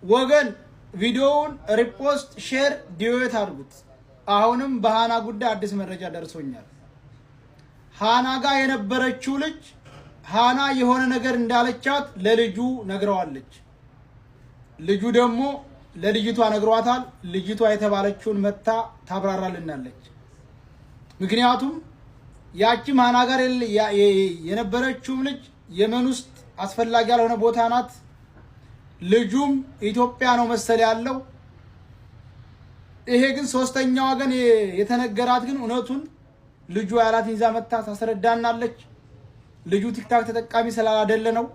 ወገን ቪዲዮውን ሪፖስት ሼር ዲዩት አድርጉት። አሁንም በሃና ጉዳይ አዲስ መረጃ ደርሶኛል። ሃና ጋር የነበረችው ልጅ ሃና የሆነ ነገር እንዳለቻት ለልጁ ነግረዋለች። ልጁ ደግሞ ለልጅቷ ነግሯታል። ልጅቷ የተባለችውን መታ ታብራራልናለች። ምክንያቱም ያቺም ሃና ጋር የነበረችው ልጅ የመን ውስጥ አስፈላጊ ያልሆነ ቦታ ናት። ልጁም ኢትዮጵያ ነው መሰል ያለው። ይሄ ግን ሶስተኛ ወገን የተነገራት ግን እውነቱን ልጁ ያላትን ይዛ መታ ታስረዳናለች። ልጁ ቲክታክ ተጠቃሚ ስላላደለ ነው።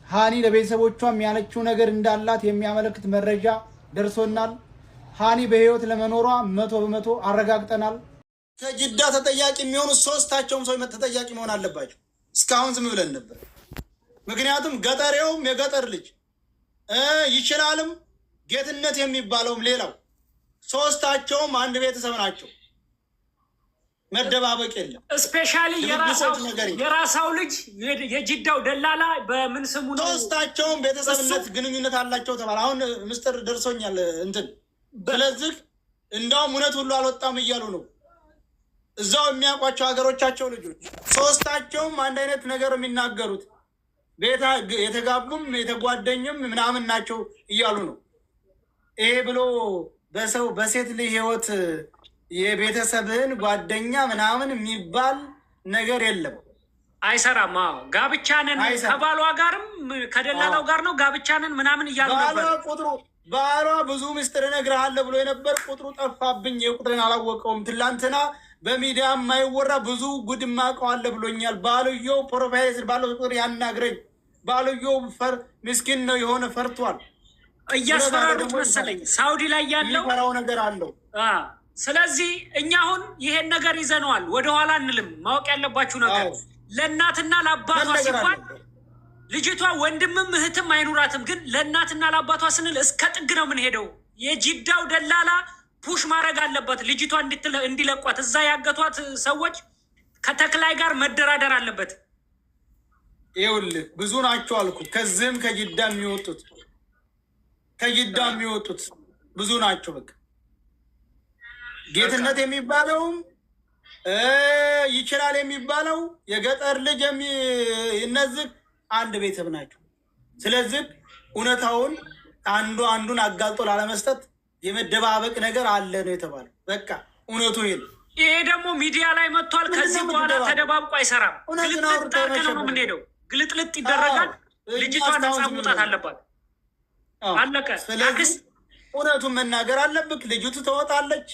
ሃኒ ለቤተሰቦቿም ያለችው ነገር እንዳላት የሚያመለክት መረጃ ደርሶናል። ሃኒ በህይወት ለመኖሯ 100% አረጋግጠናል። ከጅዳ ተጠያቂ የሚሆኑ ሶስታቸውም ሰው ተጠያቂ መሆን አለባቸው። እስካሁን ዝም ብለን ነበር። ምክንያቱም ገጠሬውም የገጠር ልጅ ይችላልም ጌትነት የሚባለውም ሌላው ሶስታቸውም አንድ ቤተሰብ ናቸው። መደባበቅ የለም። ስፔሻሊ የራሳው ልጅ የጅዳው ደላላ በምን ስሙ ነው? ሶስታቸውም ቤተሰብነት ግንኙነት አላቸው ተባለ። አሁን ምስጢር ደርሶኛል እንትን። ስለዚህ እንዳውም እውነት ሁሉ አልወጣም እያሉ ነው እዛው የሚያውቋቸው ሀገሮቻቸው ልጆች። ሶስታቸውም አንድ አይነት ነገር የሚናገሩት ቤታ የተጋቡም የተጓደኝም ምናምን ናቸው እያሉ ነው። ይሄ ብሎ በሰው በሴት ልጅ ህይወት የቤተሰብህን ጓደኛ ምናምን የሚባል ነገር የለም። አይሰራም። ጋብቻንን ከባሏ ጋርም ከደላላው ጋር ነው ጋብቻንን ምናምን እያሉ ነበር። ባሏ ብዙ ምስጢር እነግርሃለሁ ብሎ የነበር ቁጥሩ ጠፋብኝ። የቁጥርን አላወቀውም። ትላንትና በሚዲያ የማይወራ ብዙ ጉድ ማውቀዋለሁ ብሎኛል። ባልየው ፕሮፋይል ባለው ቁጥር ያናግረኝ። ባልየው ምስኪን ነው የሆነ ፈርቷል። እያስፈራሩት መሰለኝ ሳውዲ ላይ ያለው ፈራው ነገር አለው። ስለዚህ እኛ አሁን ይሄን ነገር ይዘነዋል። ወደኋላ እንልም። ማወቅ ያለባችሁ ነገር ለእናትና ለአባቷ ሲባል ልጅቷ ወንድምም እህትም አይኑራትም፣ ግን ለእናትና ለአባቷ ስንል እስከ ጥግ ነው የምንሄደው። የጅዳው ደላላ ፑሽ ማድረግ አለበት ልጅቷ እንዲለቋት። እዛ ያገቷት ሰዎች ከተክላይ ጋር መደራደር አለበት። ይኸውልህ ብዙ ናቸው አልኩ። ከዚህም ከጅዳ የሚወጡት ብዙ ናቸው። በቃ ጌትነት የሚባለውም ይችላል የሚባለው የገጠር ልጅ እነዚህ አንድ ቤተሰብ ናቸው። ስለዚህ እውነታውን አንዱን አጋልጦ ላለመስጠት የመደባበቅ ነገር አለ ነው የተባለው። በቃ እውነቱ ይሄ ደግሞ ሚዲያ ላይ መጥቷል። ከዚህ በኋላ ተደባብቆ አይሰራም። ግልጥልጥ አድርገን ነው የምንሄደው። ግልጥልጥ ይደረጋል። ልጅቷን ነፃ መውጣት አለባት። አለቀ። እውነቱን መናገር አለብክ። ልጅቱ ትወጣለች።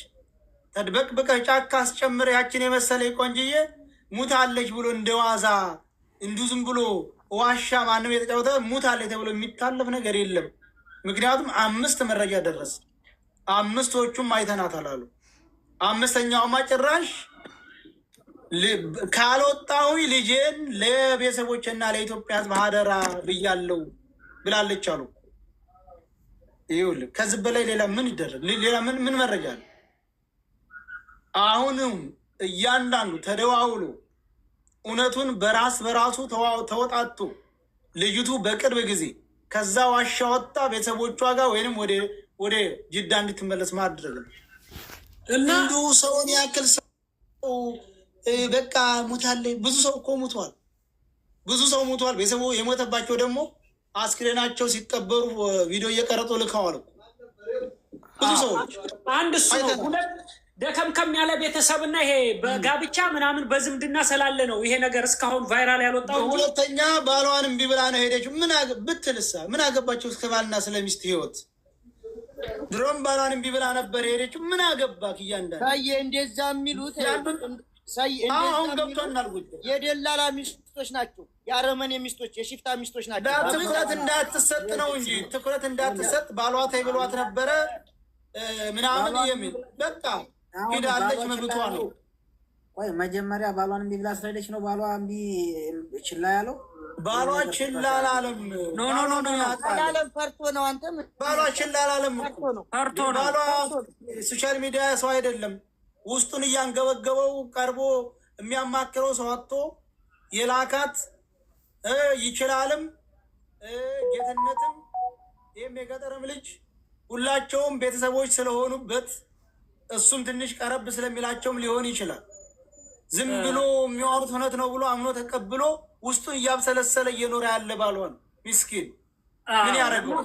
ተድበቅብቀህ ጫካ አስጨምረ ያችን የመሰለ ቆንጅዬ ሙታለች ብሎ እንደዋዛ እንዲሁ ዝም ብሎ ዋሻ ማንም የተጫወተ ሙታለች ተብሎ የሚታለፍ ነገር የለም። ምክንያቱም 5 መረጃ ደረስ። 5ቶቹም አይተናታል አሉ። 5ኛውማ ጭራሽ ካልወጣሁ ልጄን ለቤተሰቦችና ለኢትዮጵያ ሕዝብ አደራ ብያለሁ ብላለች አሉ። ይኸውልህ ከዚህ በላይ ሌላ ምን ይደረግ? ሌላ ምን መረጃ አለ? አሁንም እያንዳንዱ ተደዋውሎ እውነቱን በራሱ ተወጣጡ። ልጅቱ በቅርብ ጊዜ ከዛ ዋሻ ወጣ ቤተሰቦቿ ጋር ወይንም ወደ ጅዳ እንድትመለስ ማድረግ ነው። እና ሰውን ያክል ሰው በቃ ሙታለች። ብዙ ሰው እኮ ሙቷል። ቤተሰቡ የሞተባቸው ደግሞ አስክሬናቸው ሲቀበሩ ቪዲዮ እየቀረጡ ልከዋል። ብዙ ሰዎች አንድ እሱ ነው። ሁለት ደከምከም ያለ ቤተሰብና ይሄ በጋብቻ ምናምን በዝምድና ስላለ ነው ይሄ ነገር እስካሁን ቫይራል ያልወጣው። ሁለተኛ ባሏን እምቢ ብላ ነው ሄደች። ምን ብትልሳ ምን አገባቸው? እስከ ባልና ስለሚስት ህይወት ድሮም ባሏን እምቢ ብላ ነበር ሄደች። ምን አገባክ? እያንዳንዱ እንደዛ የሚሉት አሁን ገብቶናል። ጉዳይ የደላላ ሚስቶች ናቸው። የአረመኔ ሚስቶች፣ የሽፍታ ሚስቶች ናቸው። ትኩረት እንዳትሰጥ ነው እንጂ ትኩረት እንዳትሰጥ ባሏ ተይ ብሏት ነበረ ምናምን የሚል በቃ ሄዳለች። መብቷ ነው። ቆይ መጀመሪያ ባሏን እምቢ ብላ ስለሄደች ነው ባሏ እምቢ ችላ ያለው? ባሏ ችላ አላለም። አላለም። ፈርቶ ነው። አንተም ባሏ ችላ አላለም። ፈርቶ ነው። ባሏ ሶሻል ሚዲያ ሰው አይደለም። ውስጡን እያንገበገበው ቀርቦ የሚያማክረው ሰው አጥቶ የላካት ይችላልም ጌትነትም ወይም የገጠርም ልጅ ሁላቸውም ቤተሰቦች ስለሆኑበት እሱም ትንሽ ቀረብ ስለሚላቸውም ሊሆን ይችላል። ዝም ብሎ የሚያወሩት እውነት ነው ብሎ አምኖ ተቀብሎ ውስጡን እያብሰለሰለ እየኖረ ያለ ባልሆን ምስኪን ምን ያደርገው?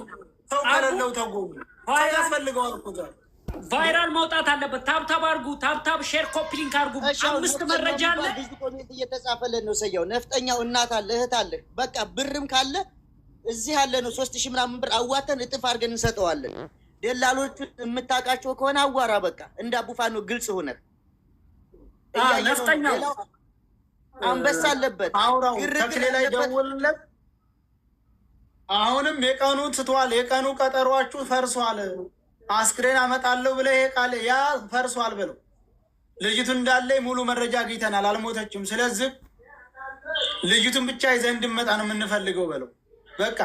ሰው ከሌለው ተጎሙ ያስፈልገዋል እኮ ጋር ቫይራል መውጣት አለበት። ታብታብ አድርጉ፣ ታብታብ ሼር ኮፒ ሊንክ አድርጉ። 5 መረጃ አለ ብዙ ኮሜንት እየተጻፈልን ነው። ሰየው ነፍጠኛው እናት አለ እህት አለ በቃ ብርም ካለ እዚህ ያለ ነው 3000 ምናምን ብር አዋተን እጥፍ አድርገን እንሰጠዋለን። ደላሎቹ የምታውቃቸው ከሆነ አዋራ በቃ እንደ አቡፋኖ ግልጽ ሆነ። ነፍጠኛው አንበሳ አለበት አውራው ተክሌ ላይ ደውልለት። አሁንም የቀኑ ትቷል። የቀኑ ቀጠሯችሁ ፈርሷል። አስክሬን አመጣለሁ ብለህ ቃል ያ ፈርሷል ብለው ልጅቱ እንዳለ ሙሉ መረጃ አግኝተናል። አልሞተችም። ስለዚህ ልጅቱን ብቻ ይዘህ እንድመጣ ነው የምንፈልገው በለው። በቃ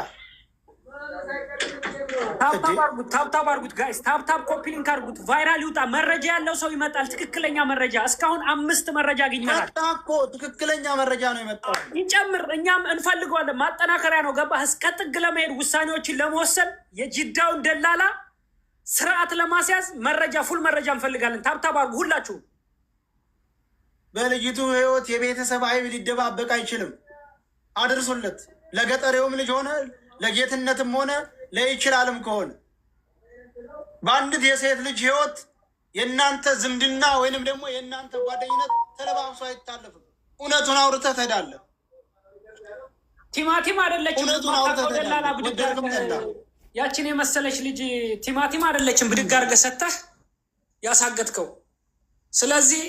ታብታብ አድርጉት ጋይስ፣ ታብታብ ኮፒ ሊንክ አድርጉት። ቫይራል ይውጣ። መረጃ ያለው ሰው ይመጣል። ትክክለኛ መረጃ እስካሁን 5 መረጃ አግኝተናል እኮ ትክክለኛ መረጃ ነው የመጣው። ይጨምር፣ እኛም እንፈልገዋለን። ማጠናከሪያ ነው ገባህ? እስከ ጥግ ለመሄድ ውሳኔዎችን ለመወሰን የጅዳውን ደላላ ስርዓት ለማስያዝ መረጃ ፉል መረጃ እንፈልጋለን። ታብታብ አድርጉ ሁላችሁ። በልጅቱ ህይወት የቤተሰብ አይብ ሊደባበቅ አይችልም። አድርሱለት። ለገጠሬውም ልጅ ሆነ ለጌትነትም ሆነ ለይችላልም ከሆነ በአንዲት የሴት ልጅ ህይወት የእናንተ ዝምድና ወይንም ደግሞ የእናንተ ጓደኝነት ተለባብሶ አይታለፍም። እውነቱን አውርተህ ትሄዳለህ። ቲማቲም አይደለችም። እውነቱን አውርተህ ትሄዳለህ። ያችን የመሰለች ልጅ ቲማቲም አይደለችም። ብድግ አድርገህ ሰተህ ያሳገጥከው። ስለዚህ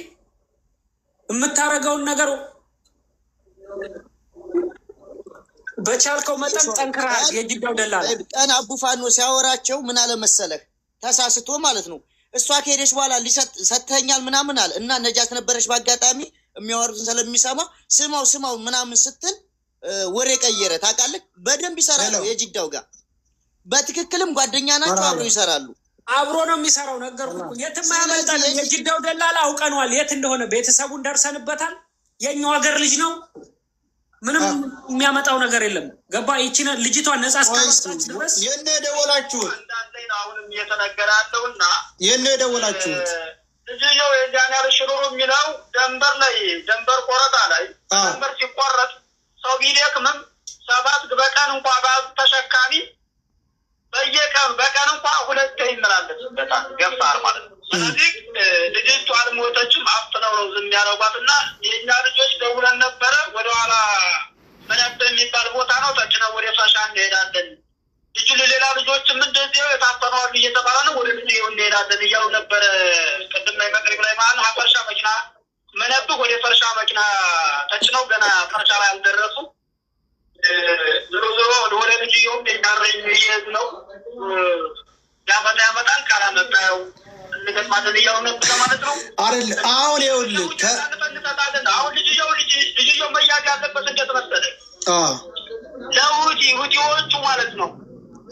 የምታረገውን ነገር በቻልከው መጠን ጠንክረህ የጅዳው ደላላ ቀን አቡፋኖ ሲያወራቸው ምን አለ መሰለህ ተሳስቶ ማለት ነው። እሷ ከሄደች በኋላ ሰተኛል ምናምን አለ እና ነጃት ነበረች በአጋጣሚ የሚያወሩትን ስለሚሰማ ስማው ምናምን ስትል ወሬ ቀየረ። ታውቃለህ በደንብ ይሰራሉ የጅዳው ጋር በትክክልም ጓደኛ ናቸው። አብሮ ይሰራሉ። አብሮ ነው የሚሰራው። ነገርኩህ። የትም አያመልጣል። የጅዳው ደላላ አውቀነዋል የት እንደሆነ። ቤተሰቡን ደርሰንበታል። የኛው ሀገር ልጅ ነው። ምንም የሚያመጣው ነገር የለም። ገባ? ይቺን ልጅቷን ነጻ እስካስታች ድረስ የነ ደወላችሁት አሁንም እየተነገረ ያለውና የነ ደወላችሁት ልጅየው የጃን ያለ ሽሩሩ የሚለው ደንበር ቆረጣ ላይ ደንበር ሲቆረጥ ሰው ቢደክምም 7 በቀን እንኳ ተሸካሚ በቀን እንኳ 2 ይመላለስ በጣም ገፋር ማለት ነው። ስለዚህ ልጅቷ አልሞተችም። አፍጥነው ነው ዝም ያደረጓትና የኛ ልጆች ደውለን ነበረ። ወደኋላ መነብ የሚባል ቦታ ነው ተጭነው ወደ ፈሻ እንሄዳለን። ልጁ ሌላ ልጆችም እንደዚህ የታፈነዋሉ እየተባለ ነው ወደ ልጅ እንሄዳለን እያሉ ነበረ። ቅድም ላይ መቅሪብ ላይ ማለት ነው ፈርሻ መኪና መነብ ወደ ፈርሻ መኪና ተጭነው ገና ፈርሻ ላይ አልደረሱ። ዞሮ ወደ ልጅ ይሁን እንዳረኝ ይሄድ ነው ያመጣን ካላመጣው እንደማደል ያው ነበር ማለት ነው አይደል? አሁን ይኸውልህ አሁን ልጅየው መያዝ ያለበት እንዴት መሰለህ? ለውጪዎቹ ማለት ነው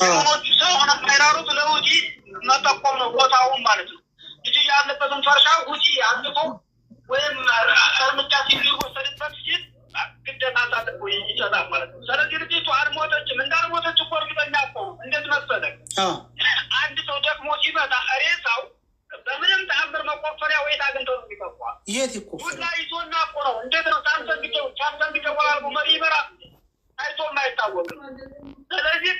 የሆኖቹ ሰው ሆነ ማይራሩት ለውጪ መጠቆም ነው ቦታውን ማለት ነው። ልጅ ያለበትን ፈርሻ ውጪ አንጥቶ ወይም እርምጃ ሲወሰድበት ሲል ግዴታ ታጥቆ ይሰጣል ማለት ነው። ስለዚህ ልጅቷ አልሞተችም። እንዳልሞተች እኮ እርግጠኛ እኮ እንዴት መሰለህ? አንድ ሰው ደክሞ ሲመጣ ሬሳው በምንም ተአምር መቆፈሪያ ወይ አግኝተው ነው የሚቆፈው። የት ይቆፈራል? ሁላ ይዞና እኮ ነው። እንዴት ነው ታንሰንግጨው አልቦ መሪ ይመራ አይቶም አይታወቅም። ስለዚህ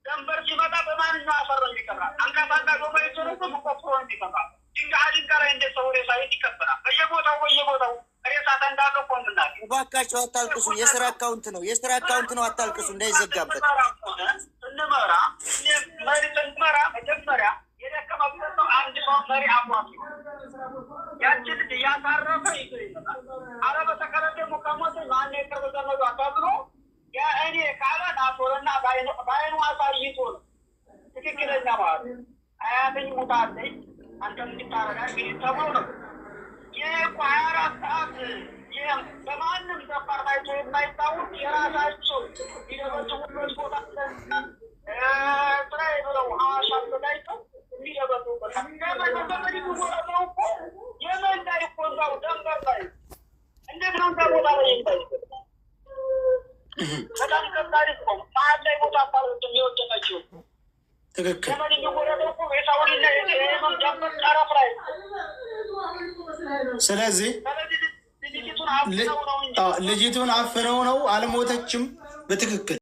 ደንበር ሲመጣ በማንኛው አፈር ነው የሚቀብራል። አንካታንካ ዶማ ይዞሩ መቆፈሩ ነው የሚቀብራል። ድንጋይ ላይ እንደ ሰው ሬሳ ይቀበራል። በየቦታው ሬሳ ተንዳሎ ቆምና እባካችሁ አታልቅሱ። የስራ አካውንት ነው አታልቅሱ እንዳይዘጋበት። እንመራ መጀመሪያ የደከመበት ነው። አንድ ሰው መሪ አሟቂ ያችን ልጅ እያሳረፈ ይዞ ይመጣል። አለበተከለ ደግሞ ከሞት ማን የቅርብ ዘመዱ አካብሎ የእኔ ካለ ናቶርና በአይኑ አሳይቶ ነው ትክክለኛ ማለት አያተኝ ሙታለኝ አንተ እንድታረጋ እንግዲህ ተብሎ ነው። ይህ እኮ 24 ሰዓት በማንም ሰፈር ታይቶ የማይታወቅ የራሳቸው ሊደበድቡበት ቦታ ስራ ብለው ሀዋሻ ተዳይተው የሚደበድቡበት በመዲሁ እኮ የመን ላይ እኮ እዛው ደንበር ላይ እንዴት ነው እዛ ቦታ ላይ ይታይ በጣም ከባድ እኮ መሀል ላይ ቦታ አባሎች የሚወደቀችው። ትክክል። የመን የሚወረደው እኮ የሳውዲና የየመን ዳበት ጠረፍ ላይ። ስለዚህ ልጅቱን አፍነው ነው አልሞተችም። በትክክል